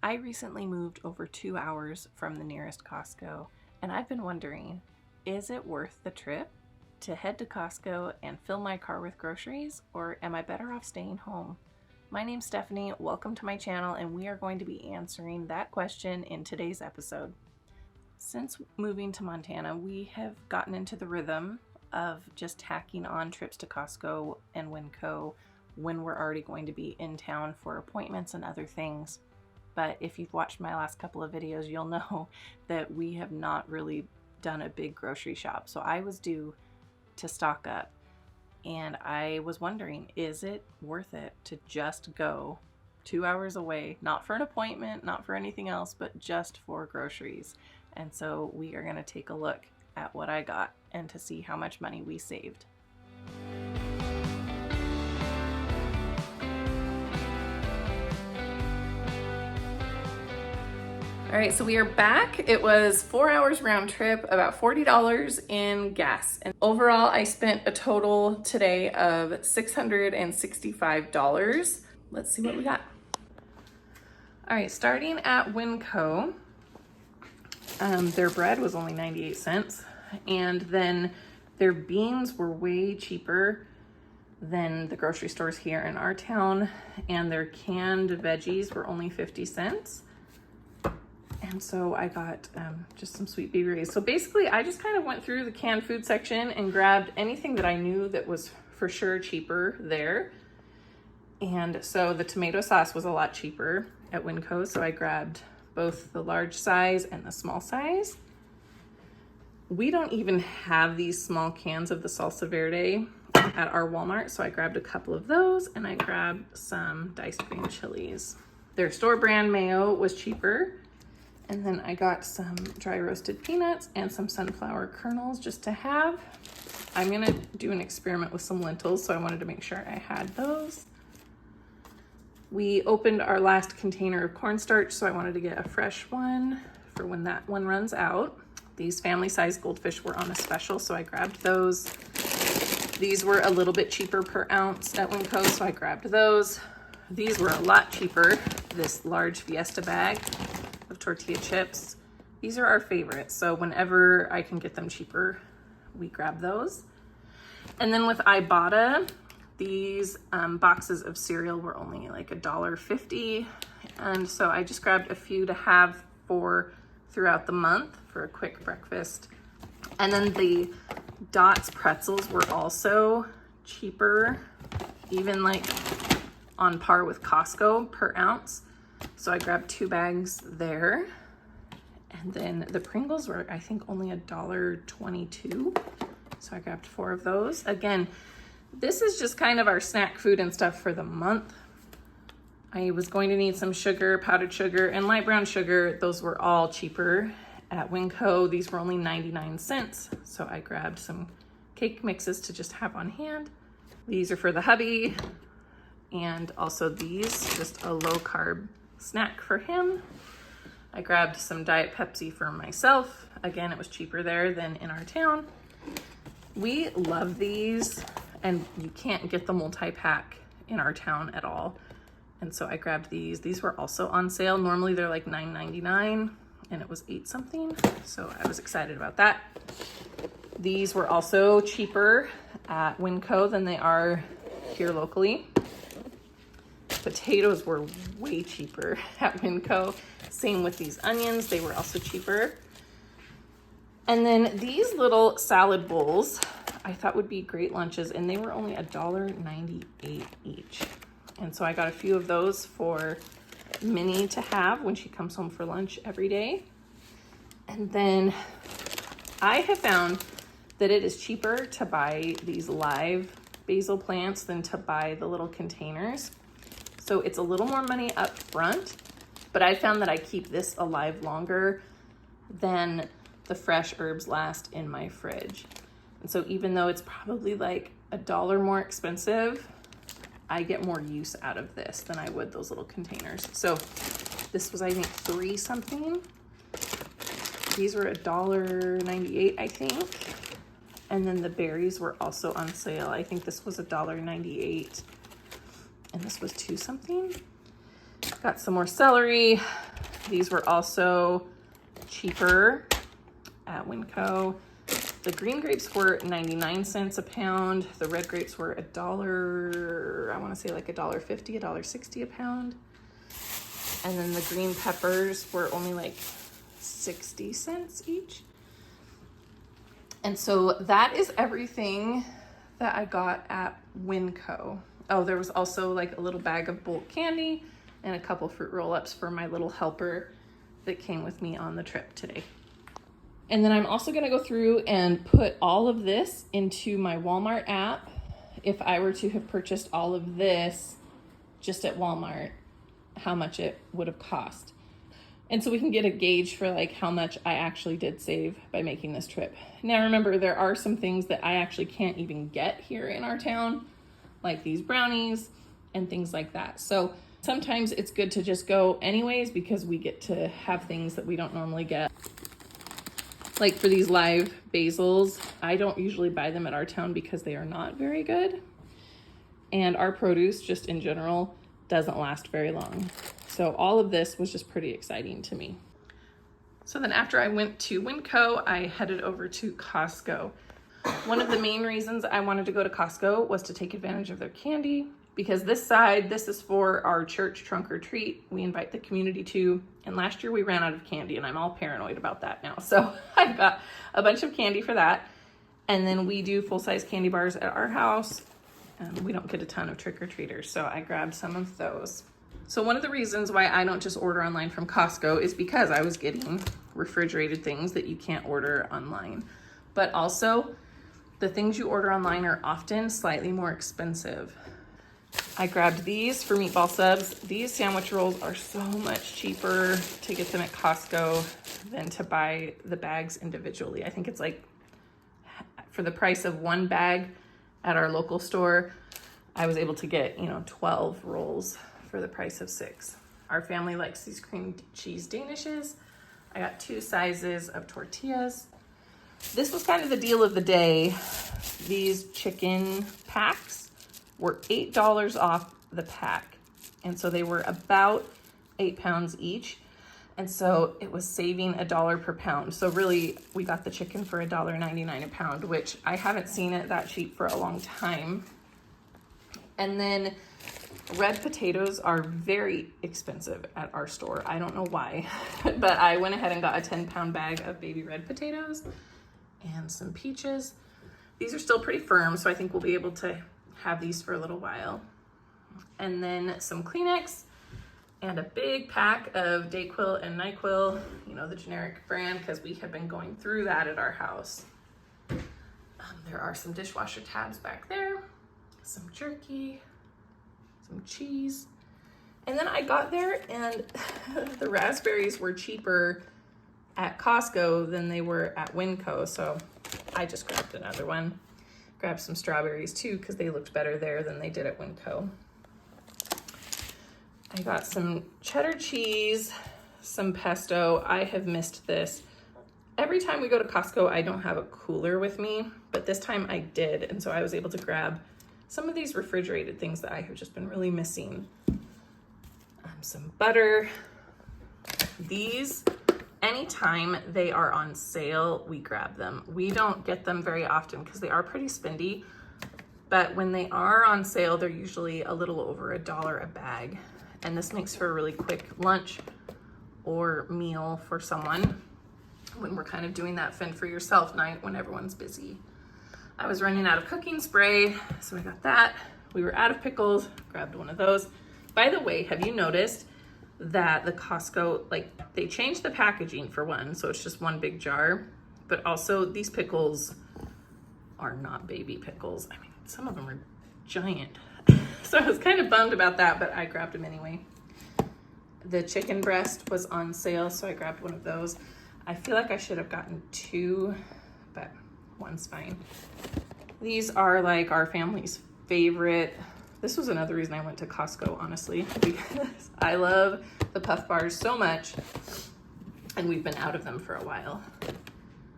I recently moved over 2 hours from the nearest Costco, and I've been wondering, is it worth the trip to head to Costco and fill my car with groceries, or am I better off staying home? My name's Stephanie, welcome to my channel, and we are going to be answering that question in today's episode. Since moving to Montana, we have gotten into the rhythm of just tacking on trips to Costco and Winco when we're already going to be in town for appointments and other things. But if you've watched my last couple of videos, you'll know that we have not really done a big grocery shop. So I was due to stock up, and I was wondering, is it worth it to just go 2 hours away, not for an appointment, not for anything else, but just for groceries? And so we are going to take a look at what I got and to see how much money we saved. All right, so we are back. It was 4 hours round trip, about $40 in gas. And overall, I spent a total today of $665. Let's see what we got. All right, starting at Winco, their bread was only 98 cents. And then their beans were way cheaper than the grocery stores here in our town. And their canned veggies were only 50 cents. And so I got just some sweet baby rays. So basically I just kind of went through the canned food section and grabbed anything that I knew that was for sure cheaper there. And so the tomato sauce was a lot cheaper at Winco. So I grabbed both the large size and the small size. We don't even have these small cans of the salsa verde at our Walmart. So I grabbed a couple of those, and I grabbed some diced green chilies. Their store brand mayo was cheaper. And then I got some dry roasted peanuts and some sunflower kernels just to have. I'm gonna do an experiment with some lentils, so I wanted to make sure I had those. We opened our last container of cornstarch, so I wanted to get a fresh one for when that one runs out. These family-sized goldfish were on a special, so I grabbed those. These were a little bit cheaper per ounce at Winco, so I grabbed those. These were a lot cheaper, this large Fiesta bag of tortilla chips. These are our favorites, so whenever I can get them cheaper, we grab those. And then with Ibotta, these boxes of cereal were only like $1.50, and so I just grabbed a few to have for throughout the month for a quick breakfast. And then the Dots pretzels were also cheaper, even like on par with Costco per ounce. So I grabbed 2 bags there. And then the Pringles were, I think, only $1.22. So I grabbed 4 of those. Again, this is just kind of our snack food and stuff for the month. I was going to need some sugar, powdered sugar, and light brown sugar. Those were all cheaper at Winco. These were only 99 cents. So I grabbed some cake mixes to just have on hand. These are for the hubby. And also these, just a low carb snack for him. I grabbed some Diet Pepsi for myself. Again, it was cheaper there than in our town. We love these, and you can't get the multi-pack in our town at all. And so I grabbed these. These were also on sale. Normally they're like $9.99, and it was 8 something. So I was excited about that. These were also cheaper at Winco than they are here locally. Potatoes were way cheaper at Winco. Same with these onions, they were also cheaper. And then these little salad bowls I thought would be great lunches, and they were only $1.98 each. And so I got a few of those for Minnie to have when she comes home for lunch every day. And then I have found that it is cheaper to buy these live basil plants than to buy the little containers. So it's a little more money up front, but I found that I keep this alive longer than the fresh herbs last in my fridge. And so even though it's probably like $1 more expensive, I get more use out of this than I would those little containers. So this was, I think, 3 something. These were $1.98, I think. And then the berries were also on sale. I think this was $1.98. And this was 2 something. Got some more celery, These were also cheaper at Winco. The green grapes were 99 cents a pound. The red grapes were $1, I want to say like $1.50, $1.60 a pound. And then the green peppers were only like 60 cents each. And so that is everything that I got at Winco. Oh, there was also like a little bag of bulk candy and a couple fruit roll-ups for my little helper that came with me on the trip today. And then I'm also gonna go through and put all of this into my Walmart app. If I were to have purchased all of this just at Walmart, how much it would have cost. And so we can get a gauge for like how much I actually did save by making this trip. Now remember, there are some things that I actually can't even get here in our town, like these brownies and things like that. So sometimes it's good to just go anyways because we get to have things that we don't normally get. Like for these live basils, I don't usually buy them at our town because they are not very good. And our produce just in general doesn't last very long. So all of this was just pretty exciting to me. So then after I went to Winco, I headed over to Costco. One of the main reasons I wanted to go to Costco was to take advantage of their candy, because this side, this is for our church trunk or treat we invite the community to. And last year we ran out of candy and I'm all paranoid about that now. So I got a bunch of candy for that. And then we do full-size candy bars at our house. We don't get a ton of trick-or-treaters, so I grabbed some of those. So one of the reasons why I don't just order online from Costco is because I was getting refrigerated things that you can't order online. But also, the things you order online are often slightly more expensive. I grabbed these for meatball subs. These sandwich rolls are so much cheaper to get them at Costco than to buy the bags individually. I think it's like, for the price of one bag at our local store, I was able to get, 12 rolls for the price of 6. Our family likes these cream cheese danishes. I got 2 sizes of tortillas. This was kind of the deal of the day. These chicken packs were $8 off the pack. And so they were about 8 pounds each. And so it was saving $1 per pound. So really, we got the chicken for $1.99 a pound, which I haven't seen it that cheap for a long time. And then red potatoes are very expensive at our store. I don't know why, but I went ahead and got a 10-pound bag of baby red potatoes and some peaches. These are still pretty firm, so I think we'll be able to have these for a little while. And then some Kleenex and a big pack of Dayquil and NyQuil, the generic brand, because we have been going through that at our house. There are some dishwasher tabs back there, some jerky, some cheese. And then I got there and the raspberries were cheaper at Costco than they were at Winco. So I just grabbed another one. Grabbed some strawberries too, because they looked better there than they did at Winco. I got some cheddar cheese, some pesto. I have missed this. Every time we go to Costco, I don't have a cooler with me, but this time I did. And so I was able to grab some of these refrigerated things that I have just been really missing. Some butter. These, anytime they are on sale, we grab them. We don't get them very often because they are pretty spendy, but when they are on sale, they're usually a little over $1 a bag. And this makes for a really quick lunch or meal for someone when we're kind of doing that fend for yourself night when everyone's busy. I was running out of cooking spray, so I got that. We were out of pickles, grabbed one of those. By the way, have you noticed that the Costco, they changed the packaging for one, so it's just one big jar, but also these pickles are not baby pickles. I mean, some of them are giant. So I was kind of bummed about that, but I grabbed them anyway. The chicken breast was on sale, so I grabbed one of those. I feel like I should have gotten 2, but one's fine. These are like our family's favorite. This was another reason I went to Costco, honestly, because I love the Puff Bars so much, and we've been out of them for a while.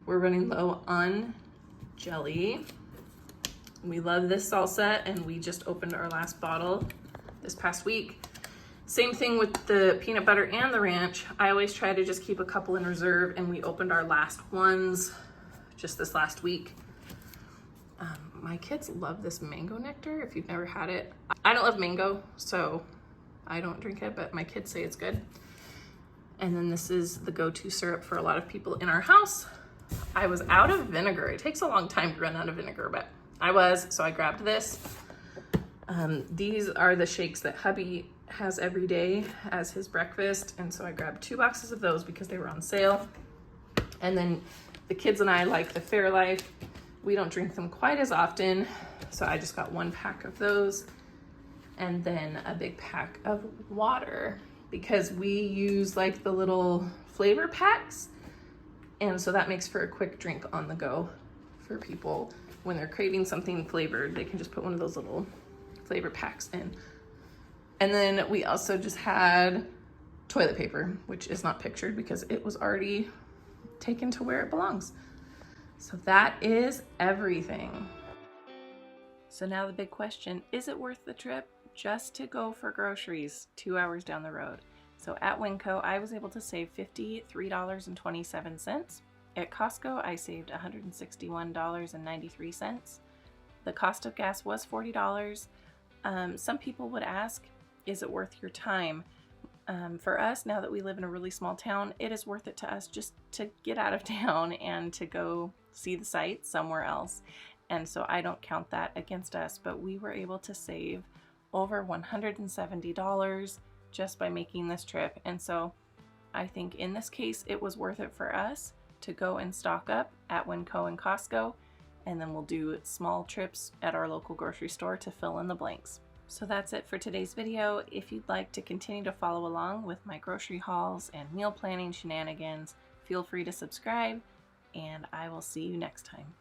We're running low on jelly. We love this salsa, and we just opened our last bottle this past week. Same thing with the peanut butter and the ranch. I always try to just keep a couple in reserve, and we opened our last ones just this last week. My kids love this mango nectar, if you've never had it. I don't love mango, so I don't drink it, but my kids say it's good. And then this is the go-to syrup for a lot of people in our house. I was out of vinegar. It takes a long time to run out of vinegar, but I was, so I grabbed this. These are the shakes that hubby has every day as his breakfast, and so I grabbed 2 boxes of those because they were on sale. And then the kids and I like the Fairlife. We don't drink them quite as often, so I just got 1 pack of those, and then a big pack of water because we use like the little flavor packs, and so that makes for a quick drink on the go for people when they're craving something flavored. They can just put one of those little flavor packs in. And then we also just had toilet paper, which is not pictured because it was already taken to where it belongs. So that is everything. So now the big question, is it worth the trip just to go for groceries 2 hours down the road? So at Winco, I was able to save $53.27. At Costco, I saved $161.93. The cost of gas was $40. Some people would ask, is it worth your time? For us, now that we live in a really small town, it is worth it to us just to get out of town and to go see the sights somewhere else. And so I don't count that against us, but we were able to save over $170 just by making this trip. And so I think in this case, it was worth it for us to go and stock up at Winco and Costco, and then we'll do small trips at our local grocery store to fill in the blanks. So that's it for today's video. If you'd like to continue to follow along with my grocery hauls and meal planning shenanigans, feel free to subscribe, and I will see you next time.